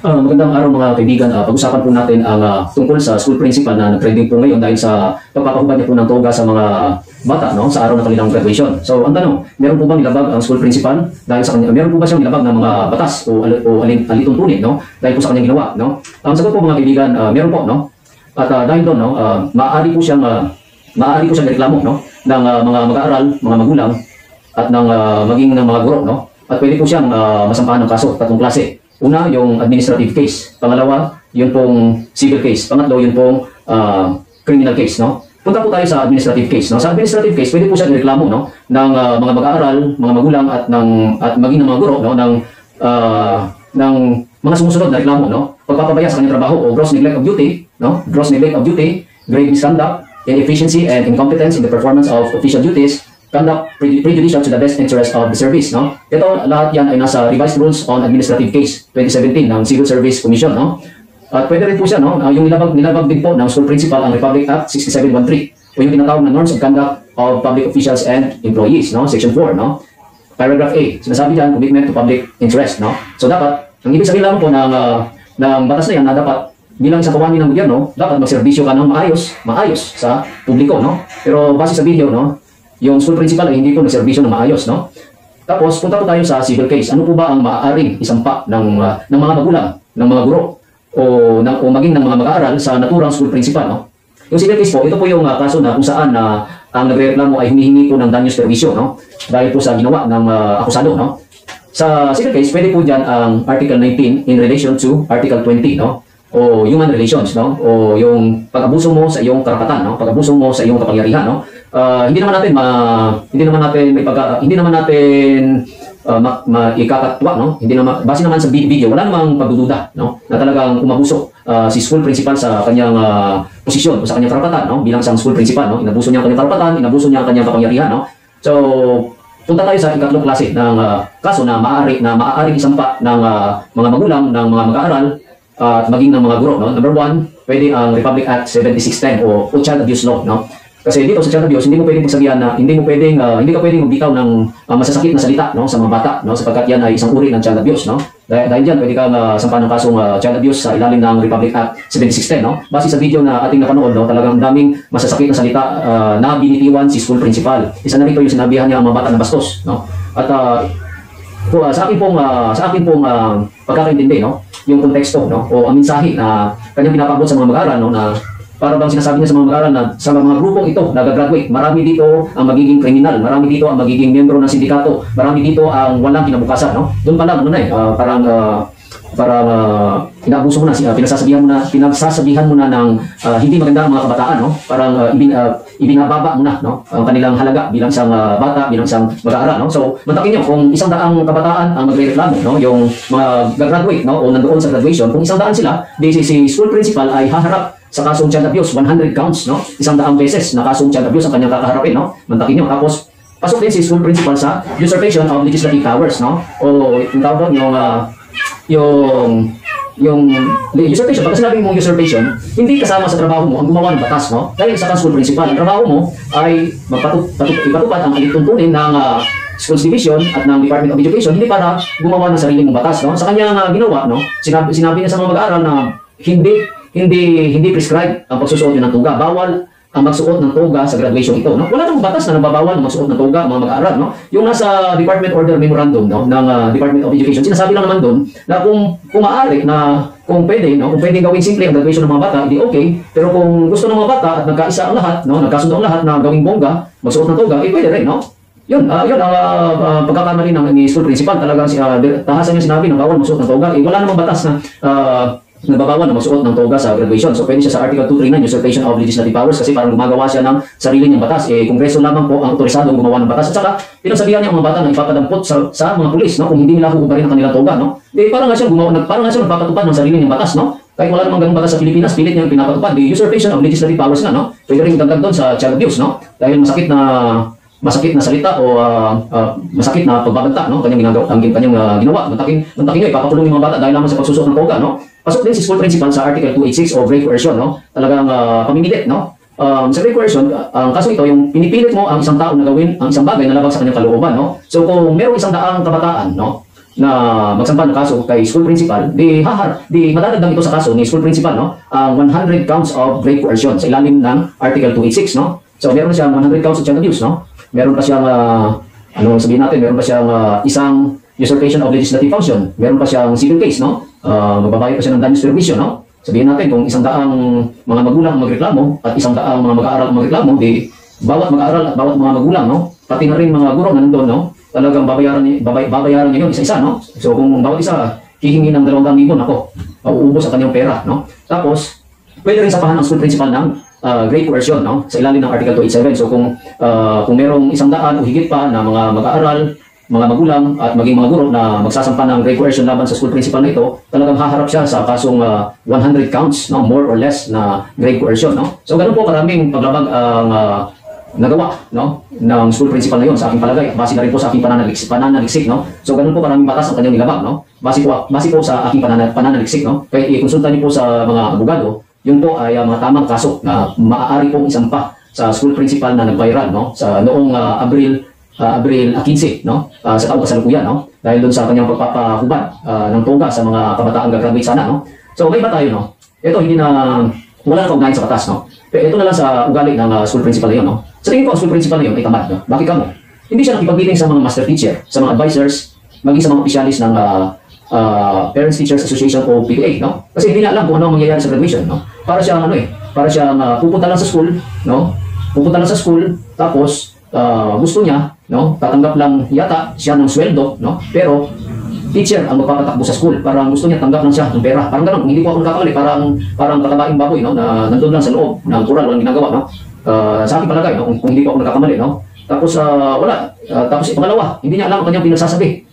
Magandang araw mga kaibigan. Pag-usapan po natin ang tungkol sa school principal na nag-trending po ngayon dahil sa pagpapahubad niya po ng toga sa mga bata, no, sa araw ng kanilang graduation. So ang tanong, meron po bang nilabag ang school principal dahil sa kanya? Meron po ba siyang nilabag ng mga batas o alituntunin, no, dahil po sa kanyang ginawa, no? Ang sagot po mga kaibigan, meron po, no. At dahil doon, no, maaari po siyang reklamo, no, ng mga mag-aaral, mga magulang at ng maging ng mga guro, no. At pwede po siyang masampahan ng kaso, tatlong klase. Una, yung administrative case. Pangalawa, yun pong civil case. Pangatlo, yun pong criminal case, no? Punta po tayo sa administrative case, no? Sa administrative case, pwede po siya ireklamo, no, ng mga mag-aaral, mga magulang at maging ng mga guro, no, ng mga sumusunod na reklamo, no? Pagpapabaya sa kanyang trabaho o gross neglect of duty, no? Gross neglect of duty, grave misconduct, inefficiency and incompetence in the performance of official duties, conduct prejudicial to the best interest of the service, no? Ito, lahat yan ay nasa Revised Rules on Administrative Case 2017 ng Civil Service Commission, no? At pwede rin po siya, no? Yung nilabag din po ng school principal ang Republic Act 6713 o yung tinatawag na Norms of Conduct of Public Officials and Employees, no? Section 4, no? Paragraph A, sinasabi dyan, commitment to public interest, no? So dapat, ang ibig sabihin lang po ng batas na yan na dapat bilang isang kawani ng gobyerno, dapat magserbisyo ka ng maayos sa publiko, no? Pero base sa video, no, yung school principal ay hindi po nagserbisyo ng maayos, no? Tapos, punta po tayo sa civil case. Ano po ba ang maaaring isampa ng mga magulang, ng mga guro, o maging ng mga mag-aaral sa naturang school principal, no? Yung civil case po, ito po yung kaso na kung saan ang nagreklamo ay humihingi po ng danyos perwisyo, no? Dahil po sa ginawa ng akusado, no? Sa civil case, pwede po dyan ang Article 19 in relation to Article 20, no? O human relations, no? O yung pag-abuso mo sa iyong karapatan, no? Pag-abuso mo sa iyong kapangyarihan, no? Hindi naman natin ikakatwa, no? Hindi naman, base naman sa video, wala namang pagdududa, no, na talagang umabuso si school principal sa kanyang posisyon o sa kanyang karapatan, no, bilang isang school principal, no. Inabuso niya ang kanyang karapatan, inabuso niya ang kanyang kapangyarihan, no. So punta tayo sa ikatlong klase ng kaso na maaaring isampa ng mga magulang, ng mga mag-aaral at maging ng mga guro, no. Number 1, pwede ang Republic Act 7610 o Child Abuse Law, no. Kasi dito sa child abuse, hindi mo pwedeng pagsabihan na hindi ka pwedeng magbitaw ng masasakit na salita, no, sa mga bata, no, sapagkat yan ay isang uri ng child abuse, no. Dahil diyan pwede kang sampahan ng kasong child abuse sa ilalim ng Republic Act 7610, no. Base sa video na ating napanood, no, talagang daming masasakit na salita na binitiwan si school principal. Isa na rito yung sinabihan niya ang mga bata na bastos, no. At sa akin pong pagkakaintindi, no, yung konteksto, no, o ang mensahe na kanyang pinapaabot sa mga mag-aaral, no, na para bang sinasabi niya sa mga mag-aaral na sa mga grupong ito na gagraduate, marami dito ang magiging kriminal, marami dito ang magiging miyembro ng sindikato, marami dito ang walang kinabukasan, no? Doon pa lang, parang inaabuso mo na, pinasasabihan mo na ng hindi maganda ang mga kabataan, no? Parang ibinababa mo na, no, ang kanilang halaga bilang isang bata, bilang isang mag-aaral, no? So, mantakin niyo, kung 100 kabataan ang magrereklamo, no, yung mga gagraduate, no, o nandoon sa graduation, kung 100 sila, si school principal ay haharap sa kasong child abuse, 100 counts, no? 100 beses na kasong child abuse ang kanyang kakaharapin, no? Mantakin niyo. Tapos, pasok din si school principal sa usurpation of legislative powers, no? O yung tawag yung usurpation. Pagka sinabi mong usurpation, hindi kasama sa trabaho mo ang gumawa ng batas, no? Dahil sa school principal, ang trabaho mo ay ipatupad ang alituntunin ng Schools Division at ng Department of Education, hindi para gumawa ng sarili mong batas, no? Sa kanyang ginawa, no? Sinabi niya sa mga mag-aaral na hindi prescribe ang pagsusuot ng toga. Bawal ang magsuot ng toga sa graduation ito, no? Wala namang batas na nagbabawal ng magsuot ng toga ang mga mag-aaral, no? Yung nasa Department Order Memorandum, no, ng Department of Education, sinasabi lang naman doon na kung maaari na kung pwede, no, kung pwedeng gawin simple ang graduation ng mga bata, hindi okay. Pero kung gusto ng mga bata at nagkaisa ang lahat, no, nagkasundo ang lahat na gawing bongga, magsuot ng toga, pwede rin, no? Yun ang pagkakamali ng school principal. Talagang tahasan niya sinabi na bawal magsuot ng toga. Wala namang batas na nagbabawal na magsuot ng toga sa graduation. So pwede siya sa Article 239, usurpation of legislative powers, kasi parang gumagawa siya ng sarili niyang batas. Kongreso lamang po ang otorisado ang gumawa ng batas. At saka pinagsabihan niya ang mga bata na ipapadampot sa mga pulis, no, kung hindi nila huhubarin ang kanilang toga, no. Parang nga siya nagpapatupad ng sarili niyang batas, no. Kahit wala namang ganung batas sa Pilipinas, pilit niyang pinapatupad. The usurpation of legislative powers nga, no. Pwede rin dagdag doon sa child abuse, no. Dahil masakit na salita o masakit na pagbabanta, no, kanyang ginawa. Mantakin niyo, ipapakulong yung mga bata dahil lamang sa pagsusuot ng toga, no. Pasok din si school principal sa Article 286 o grave coercion, no. Talagang pamimilit, no. Sa grave coercion, ang kaso ito, yung pinipilit mo ang isang tao na gawin ang isang bagay na labag sa kanyang kalooban, no. So kung merong 100 kabataan, no, na magsampa ng kaso kay school principal, di madadagdag ito sa kaso ni school principal, no? Ang 100 counts of grave coercion sa ilalim ng Article 286, no? So meron na siyang 100 counts of child abuse, no? Meron pa siyang ano sabihin natin, meron pa siyang isang usurpation of legislative function, meron pa siyang civil case, no? Magbabayad pa siya ng damages permission, no? Sabihin natin kung 100 mga magulang magreklamo at 100 mga mag-aaral magreklamo, di bawat mag-aaral at bawat mga magulang, no? Pati na rin mga guro na nandun, no? Talagang babayaran niya yun isa-isa, no? So kung bawat isa hihingi ng 200,000, ako, mauubos ang kanyang pera, no? Tapos, pwede rin sapahan ng school principal ng grave coercion, no? Sa ilalim ng Article 287. So kung merong 100 o higit pa na mga mag-aaral, mga magulang at maging mga guro na magsasampa ng grave coercion laban sa school principal na ito, talagang haharap siya sa kasong 100 counts, no? More or less na grave coercion, no? So ganun po karaming paglabag ang nagawa, no, ng school principal na yun sa aking palagay, base na rin po sa aking pananaliksik, no. So ganun po karaming batas ang kanyang nilabag, no. Base po sa aking pananaliksik, no. Kaya i-konsulta niyo po sa mga abogado, yun po ay mga tamang kaso na maaari pong isampa sa school principal na nag-viral, no, sa noong Abril 15, no, sa taong kasalukuyan, no, dahil doon sa kanyang pagpapahubad ng toga sa mga kabataang gagraduate sana, no. So may iba tayo, no. Ito hindi na wala na kaugnayan sa batas, no. Pero ito na lang sa ugali ng school principal na yun, no. Sa tingin ko, ang school principal na yun ay tamad, no? Bakit kamo? Hindi siya nakipag-meeting sa mga master teacher, sa mga advisors, maging sa mga opisyalis ng Parents Teachers Association o PTA, no? Kasi hindi niya alam kung ano ang mangyayari sa graduation, no? Para siyang para siyang pupunta lang sa school, no? Pupunta lang sa school, tapos gusto niya, no? Tatanggap lang yata siya ng sweldo, no? Pero teacher ang magpapatakbo sa school, parang gusto niya tanggap lang siya ng pera. Parang ganun, hindi po ako nagkakamali, parang katabaing baboy, no? Na nandun lang sa loob ng kural, walang ginagawa, no? Sa aking palagay, no? Kung hindi po ako nagkakamali, no? Tapos wala. Tapos pangalawa, hindi niya alam ang kanyang pinagsasabi.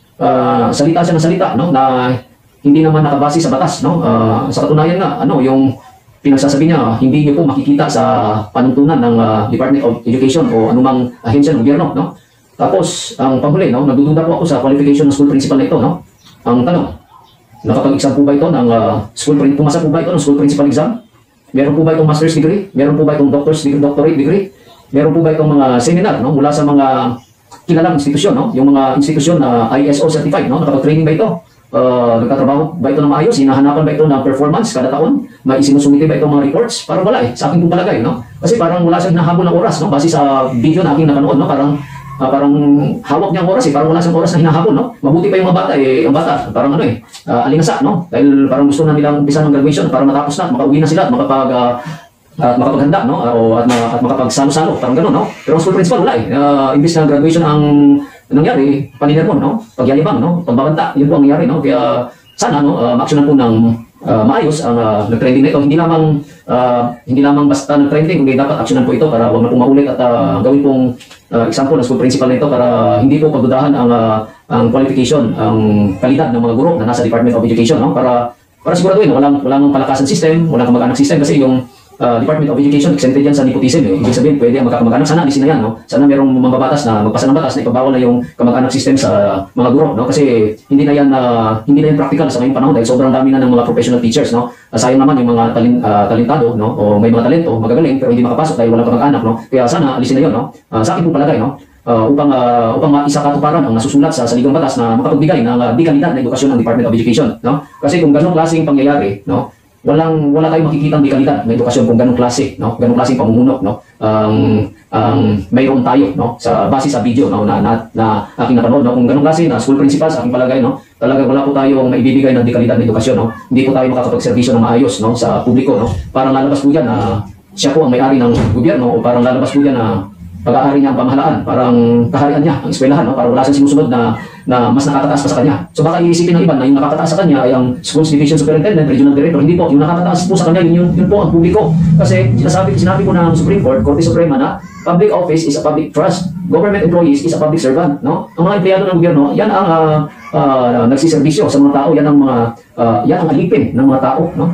Salita siya ng salita, no? Na hindi naman nakabase sa batas, no? Sa katunayan nga, yung pinagsasabi niya, hindi niyo po makikita sa panuntunan ng Department of Education o anumang ahensya ng gobyerno, no? Tapos, ang panghuli, no? Nagdududa po ako sa qualification ng school principal na ito, no? Ang tanong, nakapag-exam po ba ito ng pumasa po ba ito ng school principal exam? Meron po ba itong master's degree? Meron po ba itong doctorate degree? Meron po ba itong mga seminar, no? Mula sa mga kilalang institusyon, no? Yung mga institusyon na ISO certified, no? Nakapag-training ba ito? Nagtatrabaho ba ito ng maayos? Hinahanapan ba ito ng performance kada taon? May isinusumite ba itong mga reports? Parang wala eh. Sa akin pong palagay, no? Kasi parang wala siyang hinahabol ng oras, no? Base sa video na aking napanood, no? Parang hawak niya ang oras eh. Parang wala siyang oras na hinahabol, no? Mabuti pa yung mga bata eh. Ang bata, parang alinasa, no? Dahil parang gusto na nilang umpisa ng graduation para matapos na, makauwi na sila at makapaghanda, no? At makapagsalo-salo, parang gano'n, no? Pero ang school principal wala eh. Imbis na graduation ang nangyari, paninirmon, no? Pagyalibang, no? Pagbabanta, yun po ang nangyari, no? Kaya sana, no? Ma-actionan po ng maayos ang nag-trending na ito. Hindi lamang basta nag-trending, kundi dapat actionan po ito para huwag na pong maulit at gawin pong example ng school principal na ito para hindi po pagdudahan ang qualification, ang kalidad ng mga guro na nasa Department of Education, no? Para siguraduhin, walang palakasan system, walang kamag-anak system kasi yung Department of Education exempted yan sa nepotism eh. Ibig sabihin, pwede ang magkakamag-anak. Sana alisin na yan, no? Sana merong mambabatas na magpasa ng batas na ipabawal na yung kamag-anak system sa mga guro, no? Kasi hindi na yan practical sa ngayong panahon dahil sobrang dami na ng mga professional teachers, no? Sayang naman yung mga talentado, no? O may mga talento, magagaling pero hindi makapasok dahil walang kamag-anak, no? Kaya sana alisin na yun, no? Sa akin po palagay, no? Upang maisa katuparan ang nasusulat sa saligang batas na makapagbigay ng di kalidad na edukasyon ng Department of Education, no? Kasi kung ganung klaseng pangyayari, no? Wala tayong makikitang di kalidad na edukasyon kung ganung klase, no? Ganung klaseng pamumuno, no? Mayroon tayo, no? Sa base sa video, no? Na aking napanood, no? Kung ganung klase na school principal sa aking palagay, no? Talaga wala po tayong maibibigay ng di kalidad na edukasyon, no? Hindi po tayo makakapagserbisyo ng maayos, no? Sa publiko, no? Parang lalabas po yan na siya po ang may-ari ng gobyerno o parang lalabas po yan na pag-aari niya ang pamahalaan, parang kaharian niya ang eskwelahan, no? Parang wala siyang sinusunod na mas nakakataas pa sa kanya. So baka iisipin ng iba na yung nakakataas sa kanya ay ang Schools Division Superintendent, Regional Director. Hindi po, yung nakakataas po sa kanya, yun po ang publiko. Kasi sinabi po ng Supreme Court, Korte Suprema na public office is a public trust. Government employees is a public servant, no? Ang mga empleyado ng gobyerno, yan ang nagsiservisyo sa mga tao, yan ang alipin ng mga tao, no?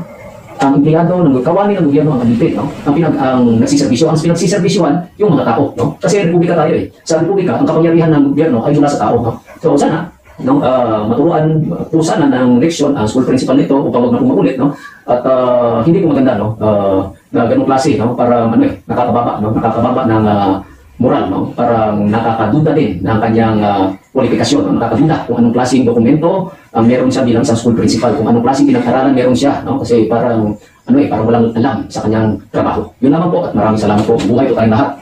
Ang empleyado ng kawani ng gobyerno ang alipin, no? Ang nagsiservisyo, ang pinagsiservisyohan yung mga tao, no? Kasi republika tayo eh. Sa republika, ang kapangyarihan ng gobyerno ay mula sa tao, no? So sana, no, maturuan po sana ng leksyon ang school principal nito upang wag na pumaulit, no? At hindi po maganda, no? Na ganung klase, no? Para nakakababa, no? Nakakababa moral, no? Parang nakakaduda din ng kanyang kwalifikasyon, no? Nakakaduda kung anong klaseng dokumento ang meron siya bilang sa school principal, kung anong klaseng pinag-aralan meron siya, no? Kasi parang, parang walang alam sa kanyang trabaho. Yun lamang po at maraming salamat po. Buhay po tayong lahat.